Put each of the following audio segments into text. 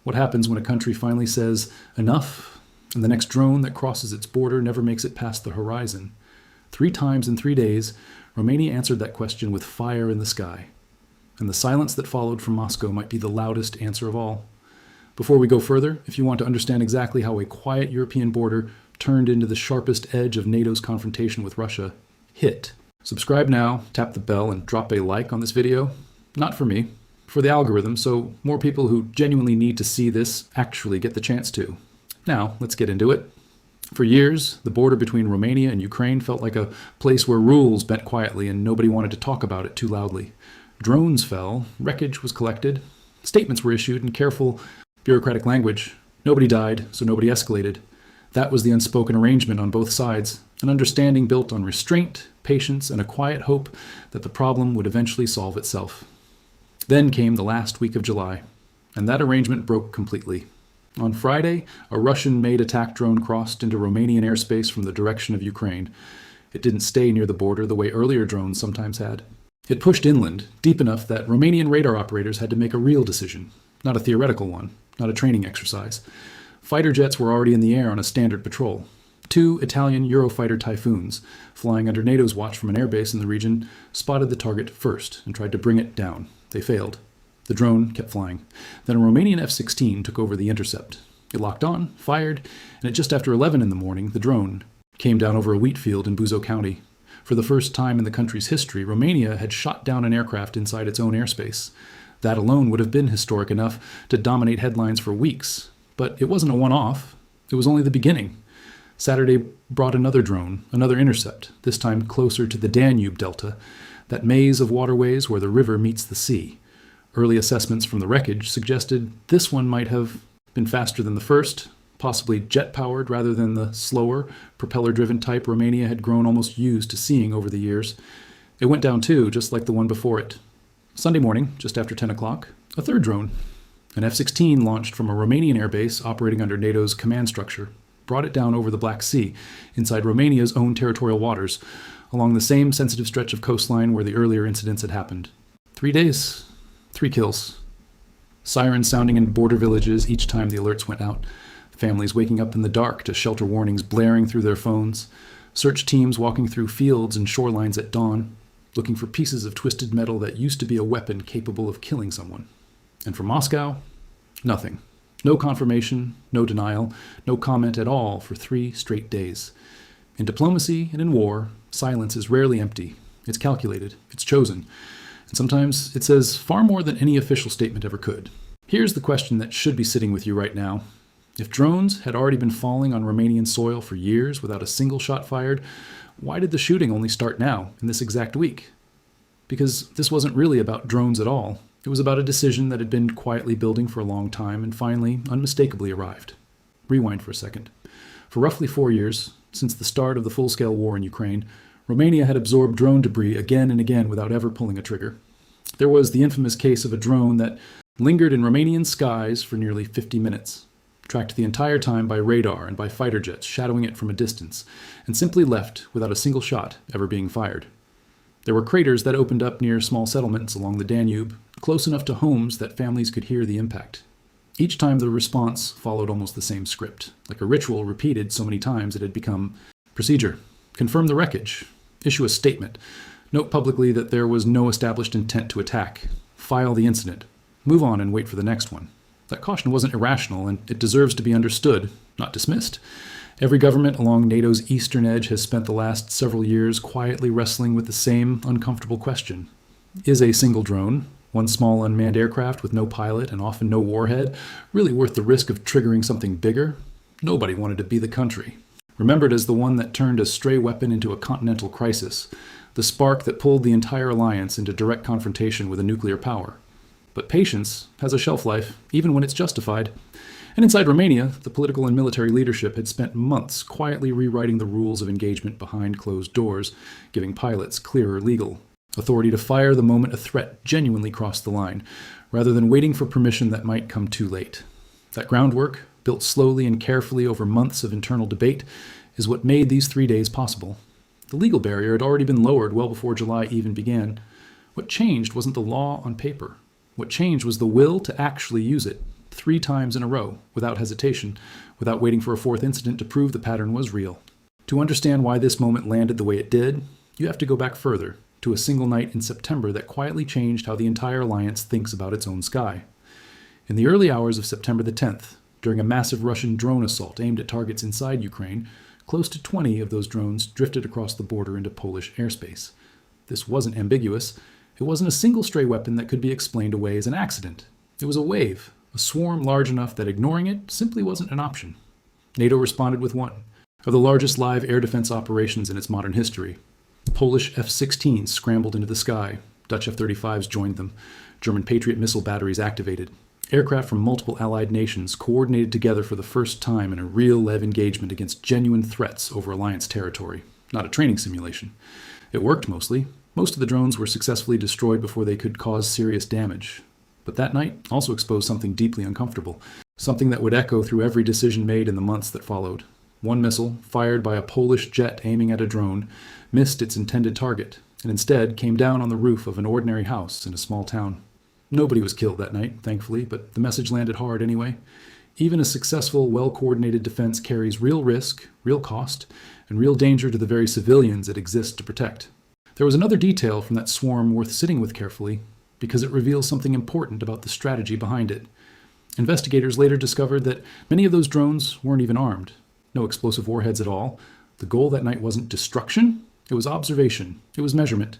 What happens when a country finally says enough, and the next drone that crosses its border never makes it past the horizon? 3 times in 3 days, Romania answered that question with fire in the sky. And the silence that followed from Moscow might be the loudest answer of all. Before we go further, if you want to understand exactly how a quiet European border turned into the sharpest edge of NATO's confrontation with Russia, hit subscribe now, tap the bell, and drop a like on this video. Not for me, for the algorithm, so more people who genuinely need to see this actually get the chance to. Now, let's get into it. For years, the border between Romania and Ukraine felt like a place where rules bent quietly and nobody wanted to talk about it too loudly. Drones fell, wreckage was collected, statements were issued in careful, bureaucratic language. Nobody died, so nobody escalated. That was the unspoken arrangement on both sides, an understanding built on restraint, patience, and a quiet hope that the problem would eventually solve itself. Then came the last week of July, and that arrangement broke completely. On Friday, a Russian-made attack drone crossed into Romanian airspace from the direction of Ukraine. It didn't stay near the border the way earlier drones sometimes had. It pushed inland, deep enough that Romanian radar operators had to make a real decision, not a theoretical one, not a training exercise. Fighter jets were already in the air on a standard patrol. 2 Italian Eurofighter Typhoons, flying under NATO's watch from an airbase in the region, spotted the target first and tried to bring it down. They failed. The drone kept flying. Then a Romanian F-16 took over the intercept. It locked on, fired, and at just after 11 in the morning, the drone came down over a wheat field in Buzău County. For the first time in the country's history, Romania had shot down an aircraft inside its own airspace. That alone would have been historic enough to dominate headlines for weeks. But it wasn't a one-off. It was only the beginning. Saturday brought another drone, another intercept, this time closer to the Danube Delta, that maze of waterways where the river meets the sea. Early assessments from the wreckage suggested this one might have been faster than the first, possibly jet-powered rather than the slower, propeller-driven type Romania had grown almost used to seeing over the years. It went down too, just like the one before it. Sunday morning, just after 10 o'clock, a third drone, an F-16 launched from a Romanian airbase operating under NATO's command structure, brought it down over the Black Sea, inside Romania's own territorial waters, along the same sensitive stretch of coastline where the earlier incidents had happened. 3 days, 3 kills. Sirens sounding in border villages each time the alerts went out. Families waking up in the dark to shelter warnings blaring through their phones. Search teams walking through fields and shorelines at dawn, looking for pieces of twisted metal that used to be a weapon capable of killing someone. And from Moscow, nothing. No confirmation, no denial, no comment at all for 3 straight days. In diplomacy and in war, silence is rarely empty. It's calculated. It's chosen. And sometimes it says far more than any official statement ever could. Here's the question that should be sitting with you right now. If drones had already been falling on Romanian soil for years without a single shot fired, why did the shooting only start now, in this exact week? Because this wasn't really about drones at all. It was about a decision that had been quietly building for a long time and finally, unmistakably arrived. Rewind for a second. For roughly 4 years, since the start of the full-scale war in Ukraine, Romania had absorbed drone debris again and again without ever pulling a trigger. There was the infamous case of a drone that lingered in Romanian skies for nearly 50 minutes, tracked the entire time by radar and by fighter jets shadowing it from a distance, and simply left without a single shot ever being fired. There were craters that opened up near small settlements along the Danube, close enough to homes that families could hear the impact. Each time the response followed almost the same script, like a ritual repeated so many times it had become procedure. Confirm the wreckage. Issue a statement. Note publicly that there was no established intent to attack. File the incident. Move on and wait for the next one. That caution wasn't irrational, and it deserves to be understood, not dismissed. Every government along NATO's eastern edge has spent the last several years quietly wrestling with the same uncomfortable question. Is a single drone, one small unmanned aircraft with no pilot and often no warhead, really worth the risk of triggering something bigger? Nobody wanted to be the country. Remembered as the one that turned a stray weapon into a continental crisis, the spark that pulled the entire alliance into direct confrontation with a nuclear power. But patience has a shelf life, even when it's justified. And inside Romania, the political and military leadership had spent months quietly rewriting the rules of engagement behind closed doors, giving pilots clearer legal authority to fire the moment a threat genuinely crossed the line, rather than waiting for permission that might come too late. That groundwork, built slowly and carefully over months of internal debate, is what made these 3 days possible. The legal barrier had already been lowered well before July even began. What changed wasn't the law on paper. What changed was the will to actually use it, to 3 times in a row, without hesitation, without waiting for a fourth incident to prove the pattern was real. To understand why this moment landed the way it did, you have to go back further, to a single night in September that quietly changed how the entire alliance thinks about its own sky. In the early hours of September the 10th, during a massive Russian drone assault aimed at targets inside Ukraine, close to 20 of those drones drifted across the border into Polish airspace. This wasn't ambiguous. It wasn't a single stray weapon that could be explained away as an accident. It was a wave, a swarm large enough that ignoring it simply wasn't an option. NATO responded with one of the largest live air defense operations in its modern history. Polish F-16s scrambled into the sky. Dutch F-35s joined them. German Patriot missile batteries activated. Aircraft from multiple allied nations coordinated together for the first time in a real live engagement against genuine threats over alliance territory, not a training simulation. It worked mostly. Most of the drones were successfully destroyed before they could cause serious damage. But that night also exposed something deeply uncomfortable, something that would echo through every decision made in the months that followed. One missile, fired by a Polish jet aiming at a drone, missed its intended target, and instead came down on the roof of an ordinary house in a small town. Nobody was killed that night, thankfully, but the message landed hard anyway. Even a successful, well-coordinated defense carries real risk, real cost, and real danger to the very civilians it exists to protect. There was another detail from that swarm worth sitting with carefully, because it reveals something important about the strategy behind it. Investigators later discovered that many of those drones weren't even armed. No explosive warheads at all. The goal that night wasn't destruction, it was observation, it was measurement.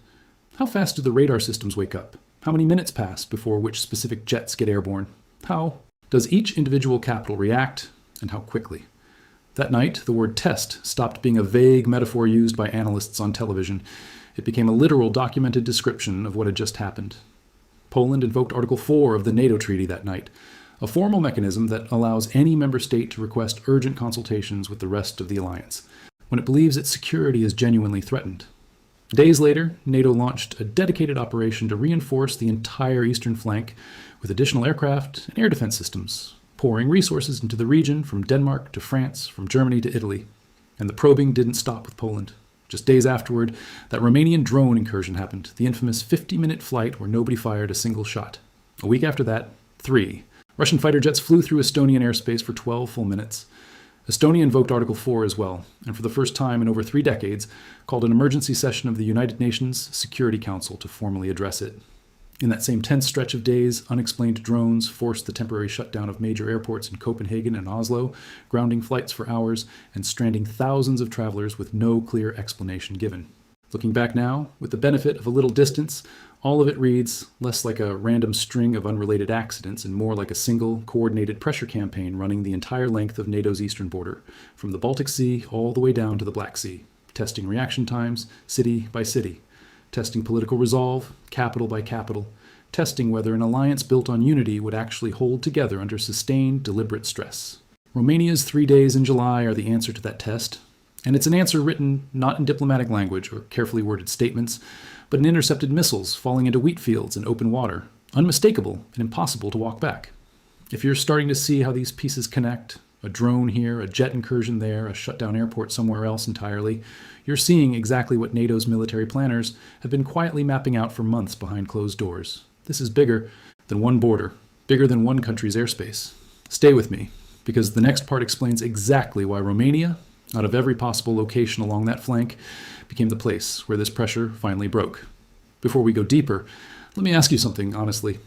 How fast do the radar systems wake up? How many minutes pass before which specific jets get airborne? How does each individual capital react, and how quickly? That night, the word test stopped being a vague metaphor used by analysts on television. It became a literal documented description of what had just happened. Poland invoked Article 4 of the NATO treaty that night, a formal mechanism that allows any member state to request urgent consultations with the rest of the alliance when it believes its security is genuinely threatened. Days later, NATO launched a dedicated operation to reinforce the entire eastern flank with additional aircraft and air defense systems, pouring resources into the region from Denmark to France, from Germany to Italy. And the probing didn't stop with Poland. Just days afterward, that Romanian drone incursion happened, the infamous 50-minute flight where nobody fired a single shot. A week after that, 3. Russian fighter jets flew through Estonian airspace for 12 full minutes. Estonia invoked Article 4 as well, and for the first time in over 3 decades, called an emergency session of the United Nations Security Council to formally address it. In that same tense stretch of days, unexplained drones forced the temporary shutdown of major airports in Copenhagen and Oslo, grounding flights for hours and stranding thousands of travelers with no clear explanation given. Looking back now, with the benefit of a little distance, all of it reads less like a random string of unrelated accidents and more like a single, coordinated pressure campaign running the entire length of NATO's eastern border, from the Baltic Sea all the way down to the Black Sea, testing reaction times, city by city, testing political resolve, capital by capital, testing whether an alliance built on unity would actually hold together under sustained, deliberate stress. Romania's 3 days in July are the answer to that test, and it's an answer written not in diplomatic language or carefully worded statements, but in intercepted missiles falling into wheat fields in open water, unmistakable and impossible to walk back. If you're starting to see how these pieces connect, a drone here, a jet incursion there, a shutdown airport somewhere else entirely, you're seeing exactly what NATO's military planners have been quietly mapping out for months behind closed doors. This is bigger than one border, bigger than one country's airspace. Stay with me, because the next part explains exactly why Romania, out of every possible location along that flank, became the place where this pressure finally broke. Before we go deeper, let me ask you something honestly.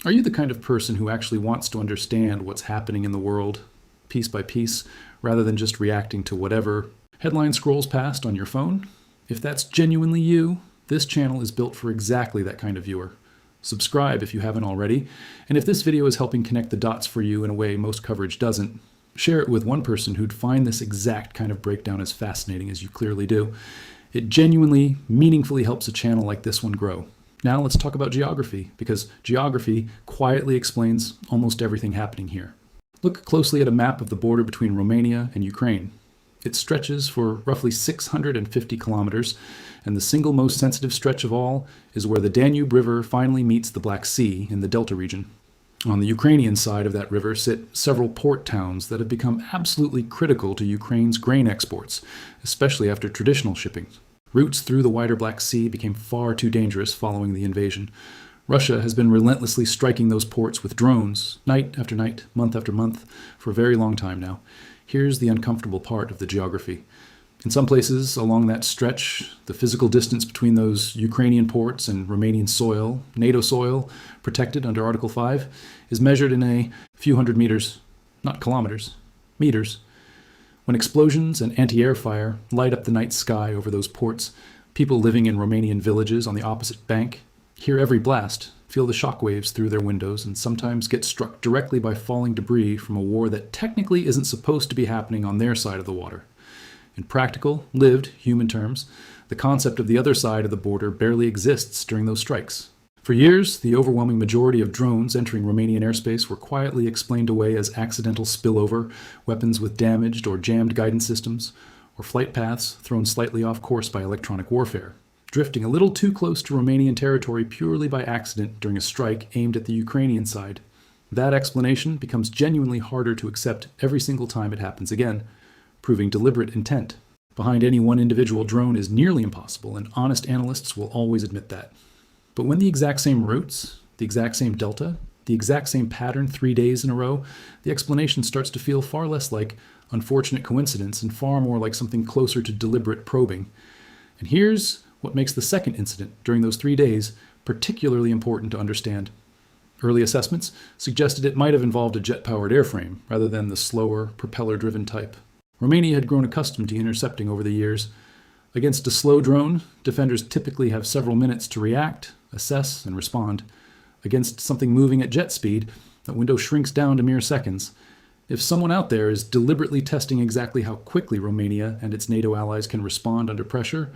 Are you the kind of person who actually wants to understand what's happening in the world, piece by piece, rather than just reacting to whatever headline scrolls past on your phone? If that's genuinely you, this channel is built for exactly that kind of viewer. Subscribe if you haven't already, and if this video is helping connect the dots for you in a way most coverage doesn't, share it with one person who'd find this exact kind of breakdown as fascinating as you clearly do. It genuinely, meaningfully helps a channel like this one grow. Now let's talk about geography, because geography quietly explains almost everything happening here. Look closely at a map of the border between Romania and Ukraine. It stretches for roughly 650 kilometers, and the single most sensitive stretch of all is where the Danube River finally meets the Black Sea in the Delta region. On the Ukrainian side of that river sit several port towns that have become absolutely critical to Ukraine's grain exports, especially after traditional shipping. Routes through the wider Black Sea became far too dangerous following the invasion. Russia has been relentlessly striking those ports with drones, night after night, month after month, for a very long time now. Here's the uncomfortable part of the geography. In some places along that stretch, the physical distance between those Ukrainian ports and Romanian soil, NATO soil, protected under Article 5, is measured in a few hundred meters, not kilometers, meters. When explosions and anti-air fire light up the night sky over those ports, people living in Romanian villages on the opposite bank hear every blast, feel the shockwaves through their windows, and sometimes get struck directly by falling debris from a war that technically isn't supposed to be happening on their side of the water. In practical, lived, human terms, the concept of the other side of the border barely exists during those strikes. For years, the overwhelming majority of drones entering Romanian airspace were quietly explained away as accidental spillover, weapons with damaged or jammed guidance systems, or flight paths thrown slightly off course by electronic warfare, drifting a little too close to Romanian territory purely by accident during a strike aimed at the Ukrainian side. That explanation becomes genuinely harder to accept every single time it happens again, proving deliberate intent behind any one individual drone is nearly impossible, and honest analysts will always admit that. But when the exact same routes, the exact same delta, the exact same pattern 3 days in a row, the explanation starts to feel far less like unfortunate coincidence and far more like something closer to deliberate probing. And here's what makes the second incident during those 3 days particularly important to understand. Early assessments suggested it might have involved a jet-powered airframe rather than the slower, propeller-driven type. Romania had grown accustomed to intercepting over the years. Against a slow drone, defenders typically have several minutes to react, assess, and respond. Against something moving at jet speed, that window shrinks down to mere seconds. If someone out there is deliberately testing exactly how quickly Romania and its NATO allies can respond under pressure,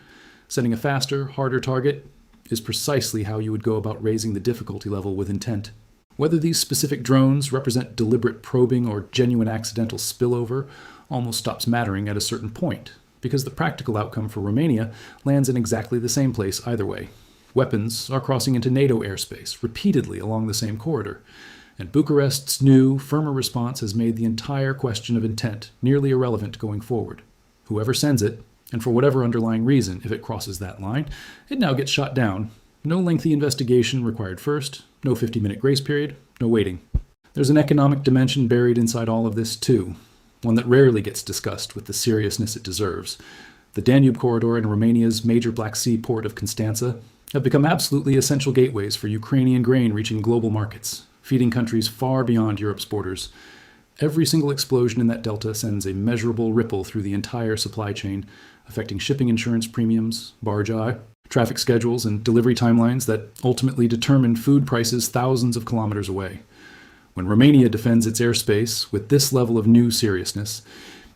setting a faster, harder target is precisely how you would go about raising the difficulty level with intent. Whether these specific drones represent deliberate probing or genuine accidental spillover almost stops mattering at a certain point, because the practical outcome for Romania lands in exactly the same place either way. Weapons are crossing into NATO airspace repeatedly along the same corridor, and Bucharest's new, firmer response has made the entire question of intent nearly irrelevant going forward. Whoever sends it, and for whatever underlying reason, if it crosses that line, it now gets shot down. No lengthy investigation required first, no 50-minute grace period, no waiting. There's an economic dimension buried inside all of this too, one that rarely gets discussed with the seriousness it deserves. The Danube corridor and Romania's major Black Sea port of Constanța have become absolutely essential gateways for Ukrainian grain reaching global markets, feeding countries far beyond Europe's borders. Every single explosion in that delta sends a measurable ripple through the entire supply chain, affecting shipping insurance premiums, barge traffic schedules, and delivery timelines that ultimately determine food prices thousands of kilometers away. When Romania defends its airspace with this level of new seriousness,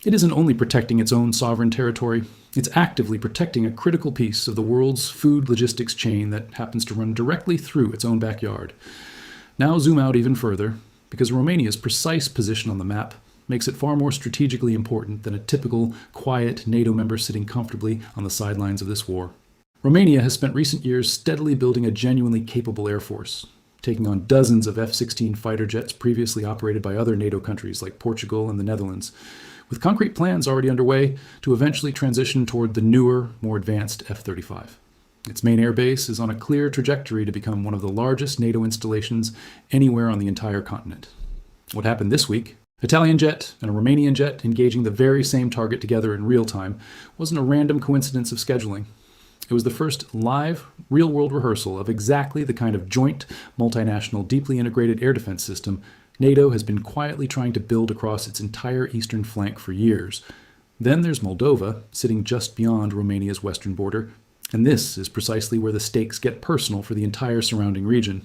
it isn't only protecting its own sovereign territory, it's actively protecting a critical piece of the world's food logistics chain that happens to run directly through its own backyard. Now zoom out even further, because Romania's precise position on the map makes it far more strategically important than a typical, quiet NATO member sitting comfortably on the sidelines of this war. Romania has spent recent years steadily building a genuinely capable air force, taking on dozens of F-16 fighter jets previously operated by other NATO countries like Portugal and the Netherlands, with concrete plans already underway to eventually transition toward the newer, more advanced F-35. Its main airbase is on a clear trajectory to become one of the largest NATO installations anywhere on the entire continent. What happened this week, Italian jet and a Romanian jet engaging the very same target together in real time, wasn't a random coincidence of scheduling. It was the first live, real-world rehearsal of exactly the kind of joint, multinational, deeply integrated air defense system NATO has been quietly trying to build across its entire eastern flank for years. Then there's Moldova, sitting just beyond Romania's western border, and this is precisely where the stakes get personal for the entire surrounding region.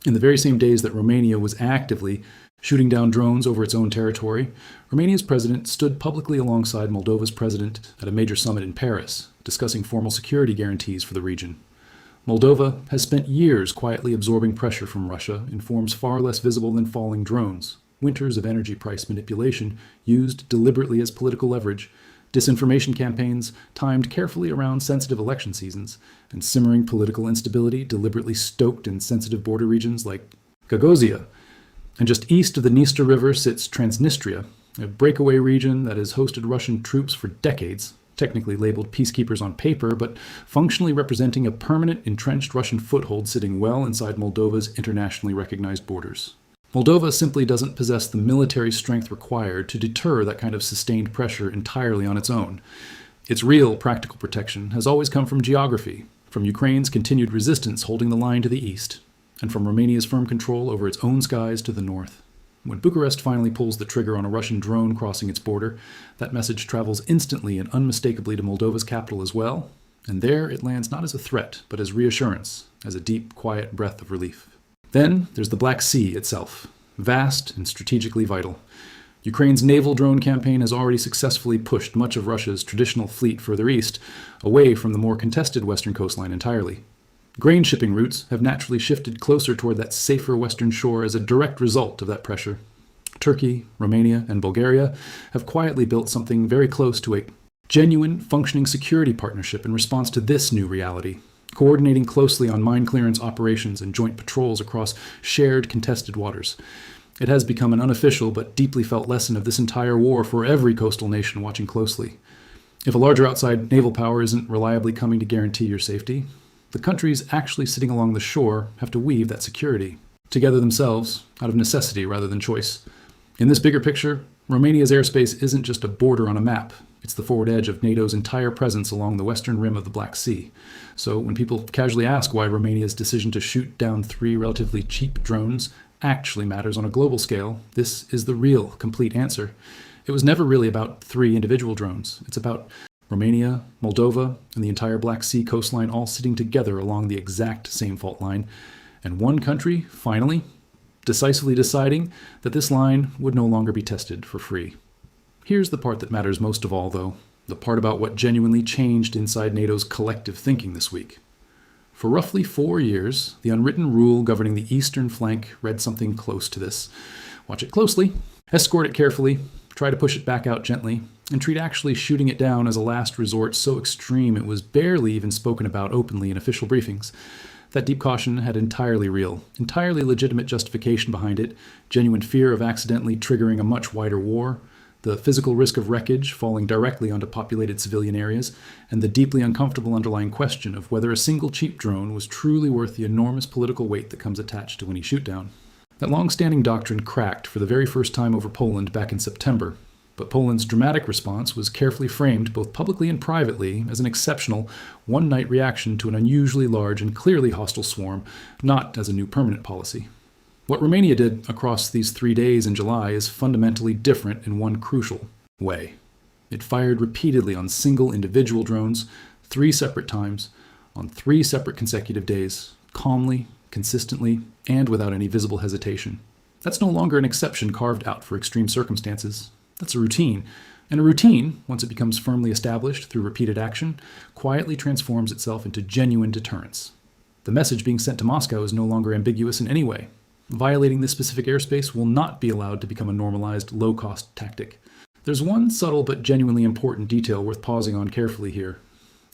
In the very same days that Romania was actively shooting down drones over its own territory, Romania's president stood publicly alongside Moldova's president at a major summit in Paris, discussing formal security guarantees for the region. Moldova has spent years quietly absorbing pressure from Russia in forms far less visible than falling drones, winters of energy price manipulation used deliberately as political leverage, disinformation campaigns timed carefully around sensitive election seasons, and simmering political instability deliberately stoked in sensitive border regions like Gagauzia. And just east of the Dniester River sits Transnistria, a breakaway region that has hosted Russian troops for decades, technically labeled peacekeepers on paper, but functionally representing a permanent, entrenched Russian foothold sitting well inside Moldova's internationally recognized borders. Moldova simply doesn't possess the military strength required to deter that kind of sustained pressure entirely on its own. Its real practical protection has always come from geography, from Ukraine's continued resistance holding the line to the east, and from Romania's firm control over its own skies to the north. When Bucharest finally pulls the trigger on a Russian drone crossing its border, that message travels instantly and unmistakably to Moldova's capital as well, and there it lands not as a threat, but as reassurance, as a deep, quiet breath of relief. Then there's the Black Sea itself, vast and strategically vital. Ukraine's naval drone campaign has already successfully pushed much of Russia's traditional fleet further east, away from the more contested western coastline entirely. Grain shipping routes have naturally shifted closer toward that safer western shore as a direct result of that pressure. Turkey, Romania, and Bulgaria have quietly built something very close to a genuine, functioning security partnership in response to this new reality, coordinating closely on mine clearance operations and joint patrols across shared contested waters. It has become an unofficial but deeply felt lesson of this entire war for every coastal nation watching closely. If a larger outside naval power isn't reliably coming to guarantee your safety, the countries actually sitting along the shore have to weave that security together themselves out of necessity rather than choice. In this bigger picture, Romania's airspace isn't just a border on a map. It's the forward edge of NATO's entire presence along the western rim of the Black Sea. So when people casually ask why Romania's decision to shoot down 3 relatively cheap drones actually matters on a global scale, this is the real, complete answer. It was never really about 3 individual drones. It's about Romania, Moldova, and the entire Black Sea coastline all sitting together along the exact same fault line, and one country, finally, decisively deciding that this line would no longer be tested for free. Here's the part that matters most of all, though, the part about what genuinely changed inside NATO's collective thinking this week. For roughly 4 years, the unwritten rule governing the eastern flank read something close to this. Watch it closely, escort it carefully, try to push it back out gently, and treat actually shooting it down as a last resort so extreme it was barely even spoken about openly in official briefings. That deep caution had entirely real, entirely legitimate justification behind it, genuine fear of accidentally triggering a much wider war, the physical risk of wreckage falling directly onto populated civilian areas, and the deeply uncomfortable underlying question of whether a single cheap drone was truly worth the enormous political weight that comes attached to any shoot-down. That long-standing doctrine cracked for the very first time over Poland back in September, but Poland's dramatic response was carefully framed both publicly and privately as an exceptional, one-night reaction to an unusually large and clearly hostile swarm, not as a new permanent policy. What Romania did across these 3 days in July is fundamentally different in one crucial way. It fired repeatedly on single individual drones, 3 separate times, on 3 separate consecutive days, calmly, consistently, and without any visible hesitation. That's no longer an exception carved out for extreme circumstances. That's a routine. And a routine, once it becomes firmly established through repeated action, quietly transforms itself into genuine deterrence. The message being sent to Moscow is no longer ambiguous in any way. Violating this specific airspace will not be allowed to become a normalized, low-cost tactic. There's one subtle but genuinely important detail worth pausing on carefully here.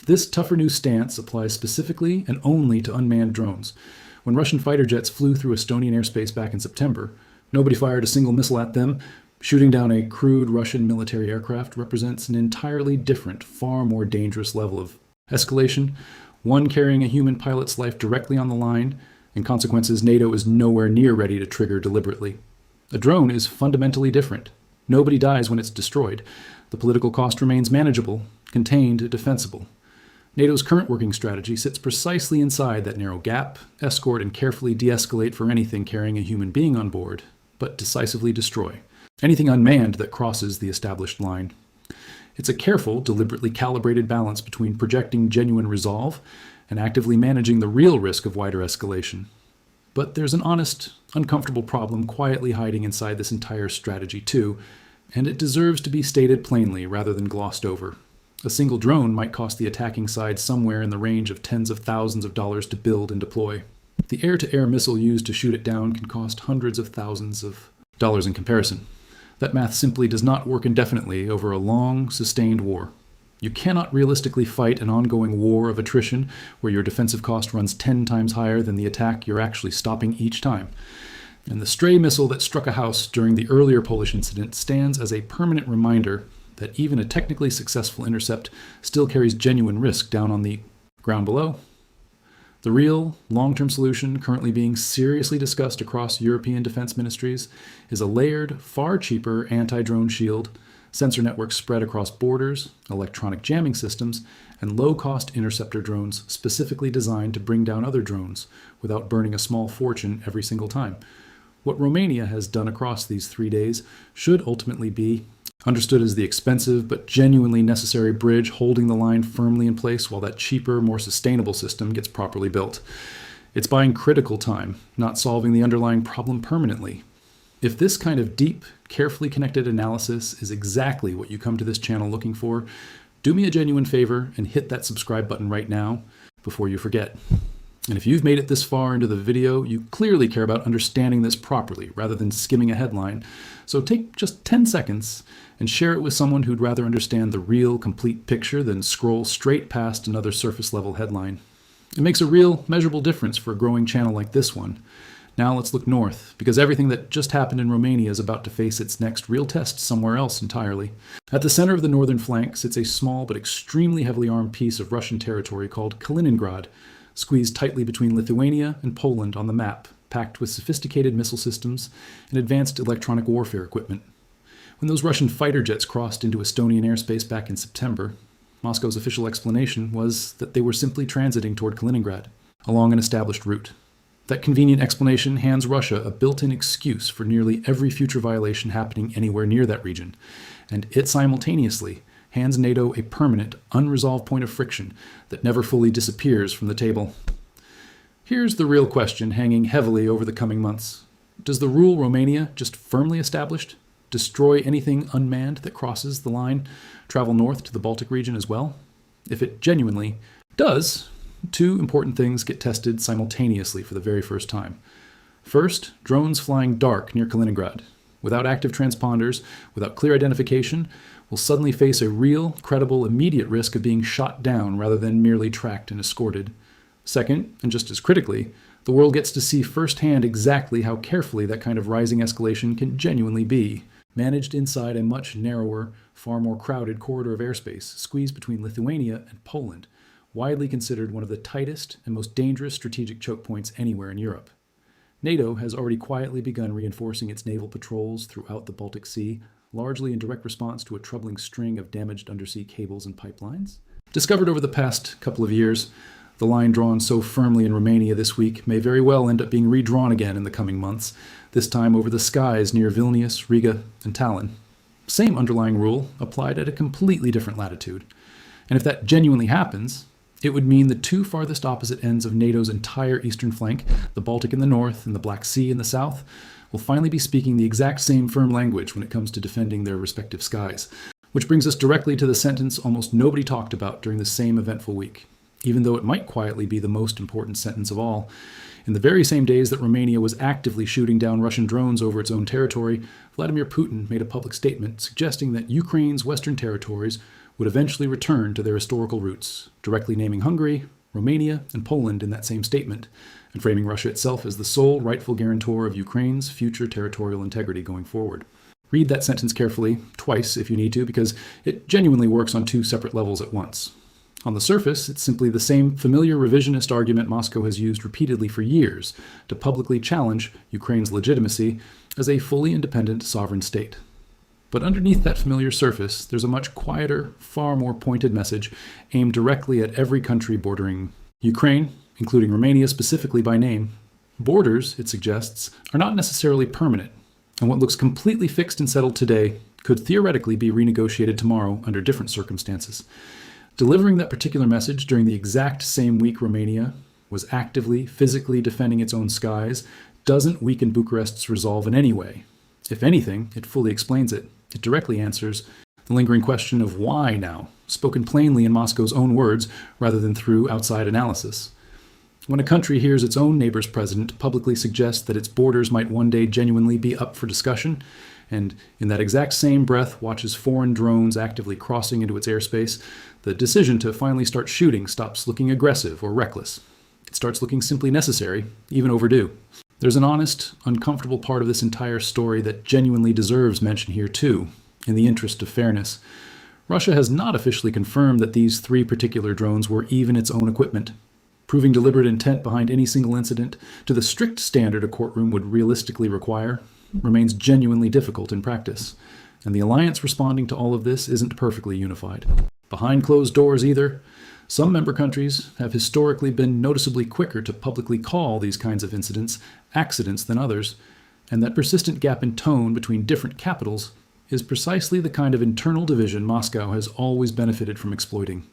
This tougher new stance applies specifically and only to unmanned drones. When Russian fighter jets flew through Estonian airspace back in September, nobody fired a single missile at them. Shooting down a crude Russian military aircraft represents an entirely different, far more dangerous level of escalation, one carrying a human pilot's life directly on the line, and consequences NATO is nowhere near ready to trigger deliberately. A drone is fundamentally different. Nobody dies when it's destroyed. The political cost remains manageable, contained, defensible. NATO's current working strategy sits precisely inside that narrow gap, escort and carefully de-escalate for anything carrying a human being on board, but decisively destroy anything unmanned that crosses the established line. It's a careful, deliberately calibrated balance between projecting genuine resolve and actively managing the real risk of wider escalation. But there's an honest, uncomfortable problem quietly hiding inside this entire strategy too, and it deserves to be stated plainly rather than glossed over. A single drone might cost the attacking side somewhere in the range of tens of thousands of dollars to build and deploy. The air-to-air missile used to shoot it down can cost hundreds of thousands of dollars in comparison. That math simply does not work indefinitely over a long, sustained war. You cannot realistically fight an ongoing war of attrition where your defensive cost runs 10 times higher than the attack you're actually stopping each time. And the stray missile that struck a house during the earlier Polish incident stands as a permanent reminder that even a technically successful intercept still carries genuine risk down on the ground below? The real, long-term solution currently being seriously discussed across European defense ministries is a layered, far cheaper anti-drone shield, sensor networks spread across borders, electronic jamming systems, and low-cost interceptor drones specifically designed to bring down other drones without burning a small fortune every single time. What Romania has done across these 3 days should ultimately be understood as the expensive but genuinely necessary bridge holding the line firmly in place while that cheaper, more sustainable system gets properly built. It's buying critical time, not solving the underlying problem permanently. If this kind of deep, carefully connected analysis is exactly what you come to this channel looking for, do me a genuine favor and hit that subscribe button right now before you forget. And if you've made it this far into the video, you clearly care about understanding this properly rather than skimming a headline. So take just 10 seconds and share it with someone who'd rather understand the real, complete picture than scroll straight past another surface-level headline. It makes a real, measurable difference for a growing channel like this one. Now let's look north, because everything that just happened in Romania is about to face its next real test somewhere else entirely. At the center of the northern flank sits a small but extremely heavily armed piece of Russian territory called Kaliningrad, squeezed tightly between Lithuania and Poland on the map, packed with sophisticated missile systems and advanced electronic warfare equipment. When those Russian fighter jets crossed into Estonian airspace back in September, Moscow's official explanation was that they were simply transiting toward Kaliningrad, along an established route. That convenient explanation hands Russia a built-in excuse for nearly every future violation happening anywhere near that region, and it simultaneously hands NATO a permanent, unresolved point of friction that never fully disappears from the table. Here's the real question hanging heavily over the coming months. Does the rule Romania just firmly established destroy anything unmanned that crosses the line, travel north to the Baltic region as well? If it genuinely does, two important things get tested simultaneously for the very first time. First, drones flying dark near Kaliningrad, without active transponders, without clear identification, will suddenly face a real, credible, immediate risk of being shot down rather than merely tracked and escorted. Second, and just as critically, the world gets to see firsthand exactly how carefully that kind of rising escalation can genuinely be, managed inside a much narrower, far more crowded corridor of airspace squeezed between Lithuania and Poland, widely considered one of the tightest and most dangerous strategic choke points anywhere in Europe. NATO has already quietly begun reinforcing its naval patrols throughout the Baltic Sea, largely in direct response to a troubling string of damaged undersea cables and pipelines. Discovered over the past couple of years, the line drawn so firmly in Romania this week may very well end up being redrawn again in the coming months, this time over the skies near Vilnius, Riga, and Tallinn. Same underlying rule applied at a completely different latitude. And if that genuinely happens, it would mean the two farthest opposite ends of NATO's entire eastern flank, the Baltic in the north and the Black Sea in the south, will finally be speaking the exact same firm language when it comes to defending their respective skies. Which brings us directly to the sentence almost nobody talked about during the same eventful week, even though it might quietly be the most important sentence of all. In the very same days that Romania was actively shooting down Russian drones over its own territory, Vladimir Putin made a public statement suggesting that Ukraine's western territories would eventually return to their historical roots, directly naming Hungary, Romania, and Poland in that same statement, and framing Russia itself as the sole rightful guarantor of Ukraine's future territorial integrity going forward. Read that sentence carefully, twice if you need to, because it genuinely works on two separate levels at once. On the surface, it's simply the same familiar revisionist argument Moscow has used repeatedly for years to publicly challenge Ukraine's legitimacy as a fully independent sovereign state. But underneath that familiar surface, there's a much quieter, far more pointed message aimed directly at every country bordering Ukraine, including Romania specifically by name. Borders, it suggests, are not necessarily permanent, and what looks completely fixed and settled today could theoretically be renegotiated tomorrow under different circumstances. Delivering that particular message during the exact same week Romania was actively, physically defending its own skies doesn't weaken Bucharest's resolve in any way. If anything, it fully explains it. It directly answers the lingering question of why now, spoken plainly in Moscow's own words rather than through outside analysis. When a country hears its own neighbor's president publicly suggest that its borders might one day genuinely be up for discussion, and in that exact same breath watches foreign drones actively crossing into its airspace, the decision to finally start shooting stops looking aggressive or reckless. It starts looking simply necessary, even overdue. There's an honest, uncomfortable part of this entire story that genuinely deserves mention here too, In the interest of fairness, Russia has not officially confirmed that these 3 particular drones were even its own equipment. Proving deliberate intent behind any single incident to the strict standard a courtroom would realistically require remains genuinely difficult in practice, and the alliance responding to all of this isn't perfectly unified. Behind closed doors either, some member countries have historically been noticeably quicker to publicly call these kinds of incidents accidents than others, and that persistent gap in tone between different capitals is precisely the kind of internal division Moscow has always benefited from exploiting.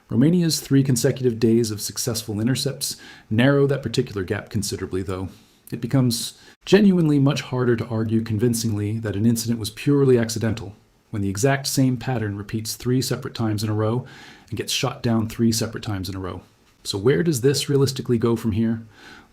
Romania's 3 consecutive days of successful intercepts narrow that particular gap considerably, though. It becomes genuinely much harder to argue convincingly that an incident was purely accidental when the exact same pattern repeats 3 separate times in a row and gets shot down 3 separate times in a row. So where does this realistically go from here?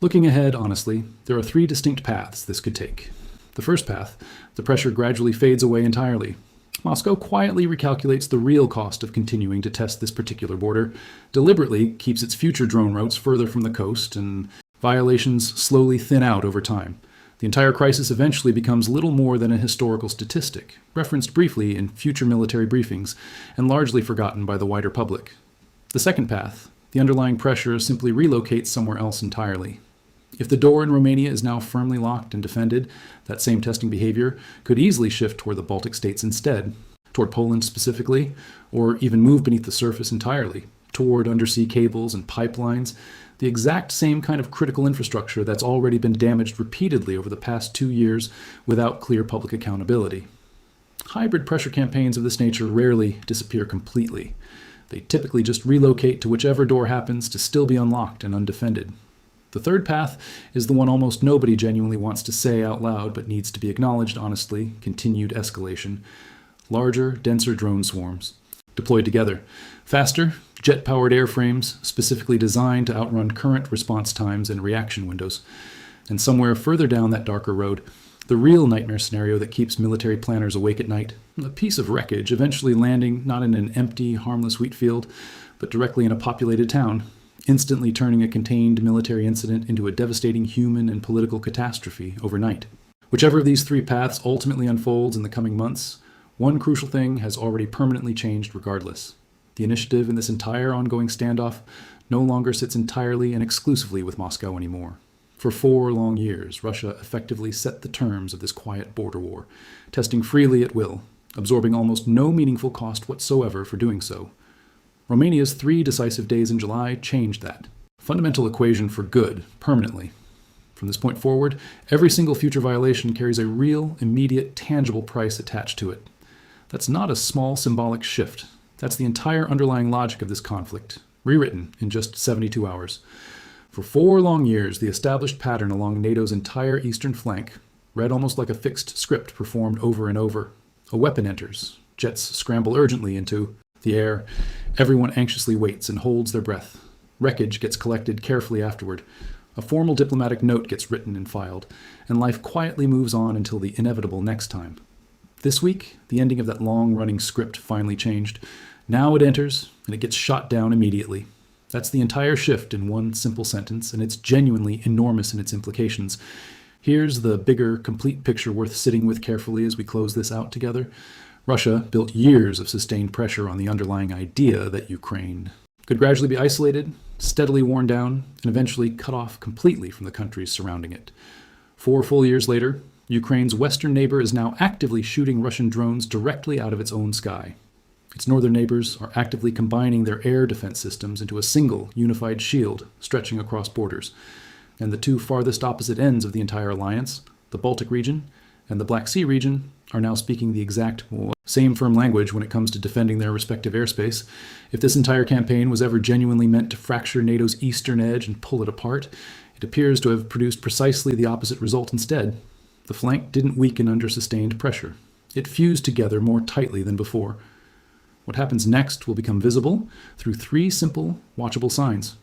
Looking ahead, honestly, there are 3 distinct paths this could take. The first path, the pressure gradually fades away entirely. Moscow quietly recalculates the real cost of continuing to test this particular border, deliberately keeps its future drone routes further from the coast, and violations slowly thin out over time. The entire crisis eventually becomes little more than a historical statistic, referenced briefly in future military briefings, and largely forgotten by the wider public. The second path, the underlying pressure simply relocates somewhere else entirely. If the door in Romania is now firmly locked and defended, that same testing behavior could easily shift toward the Baltic states instead, toward Poland specifically, or even move beneath the surface entirely, toward undersea cables and pipelines, the exact same kind of critical infrastructure that's already been damaged repeatedly over the past 2 years without clear public accountability. Hybrid pressure campaigns of this nature rarely disappear completely. They typically just relocate to whichever door happens to still be unlocked and undefended. The third path is the one almost nobody genuinely wants to say out loud but needs to be acknowledged honestly: continued escalation. Larger, denser drone swarms, deployed together. Faster, jet-powered airframes specifically designed to outrun current response times and reaction windows. And somewhere further down that darker road, the real nightmare scenario that keeps military planners awake at night: a piece of wreckage eventually landing not in an empty, harmless wheat field, but directly in a populated town, instantly turning a contained military incident into a devastating human and political catastrophe overnight. Whichever of these 3 paths ultimately unfolds in the coming months, one crucial thing has already permanently changed regardless. The initiative in this entire ongoing standoff no longer sits entirely and exclusively with Moscow anymore. For 4 long years, Russia effectively set the terms of this quiet border war, testing freely at will, absorbing almost no meaningful cost whatsoever for doing so. Romania's 3 decisive days in July changed that fundamental equation for good, permanently. From this point forward, every single future violation carries a real, immediate, tangible price attached to it. That's not a small symbolic shift. That's the entire underlying logic of this conflict, rewritten in just 72 hours. For 4 long years, the established pattern along NATO's entire eastern flank, read almost like a fixed script performed over and over. A weapon enters. Jets scramble urgently into the air. Everyone anxiously waits and holds their breath. Wreckage gets collected carefully afterward. A formal diplomatic note gets written and filed, and life quietly moves on until the inevitable next time. This week, the ending of that long-running script finally changed. Now it enters, and it gets shot down immediately. That's the entire shift in one simple sentence, and it's genuinely enormous in its implications. Here's the bigger, complete picture worth sitting with carefully as we close this out together. Russia built years of sustained pressure on the underlying idea that Ukraine could gradually be isolated, steadily worn down, and eventually cut off completely from the countries surrounding it. 4 full years later, Ukraine's western neighbor is now actively shooting Russian drones directly out of its own sky. Its northern neighbors are actively combining their air defense systems into a single, unified shield stretching across borders. And the 2 farthest opposite ends of the entire alliance, the Baltic region and the Black Sea region, are now speaking the exact same firm language when it comes to defending their respective airspace. If this entire campaign was ever genuinely meant to fracture NATO's eastern edge and pull it apart, it appears to have produced precisely the opposite result instead. The flank didn't weaken under sustained pressure. It fused together more tightly than before. What happens next will become visible through 3 simple, watchable signs.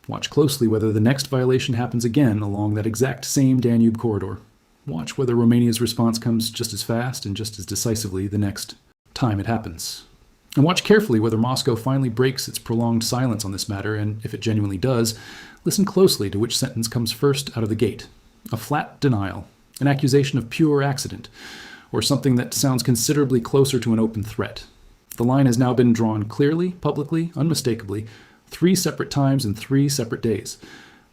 Watch closely whether the next violation happens again along that exact same Danube corridor. Watch whether Romania's response comes just as fast and just as decisively the next time it happens. And watch carefully whether Moscow finally breaks its prolonged silence on this matter, and if it genuinely does, listen closely to which sentence comes first out of the gate. A flat denial, an accusation of pure accident, or something that sounds considerably closer to an open threat. The line has now been drawn clearly, publicly, unmistakably, 3 separate times in 3 separate days.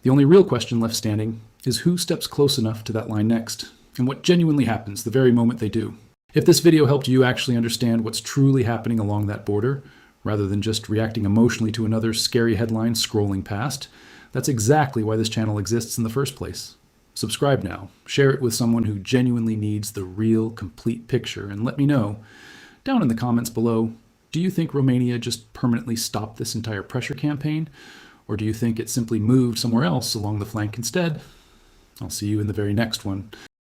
The only real question left standing is who steps close enough to that line next, and what genuinely happens the very moment they do. If this video helped you actually understand what's truly happening along that border, rather than just reacting emotionally to another scary headline scrolling past, that's exactly why this channel exists in the first place. Subscribe now, share it with someone who genuinely needs the real, complete picture, and let me know, down in the comments below, do you think Romania just permanently stopped this entire pressure campaign? Or do you think it simply moved somewhere else along the flank instead? I'll see you in the very next one.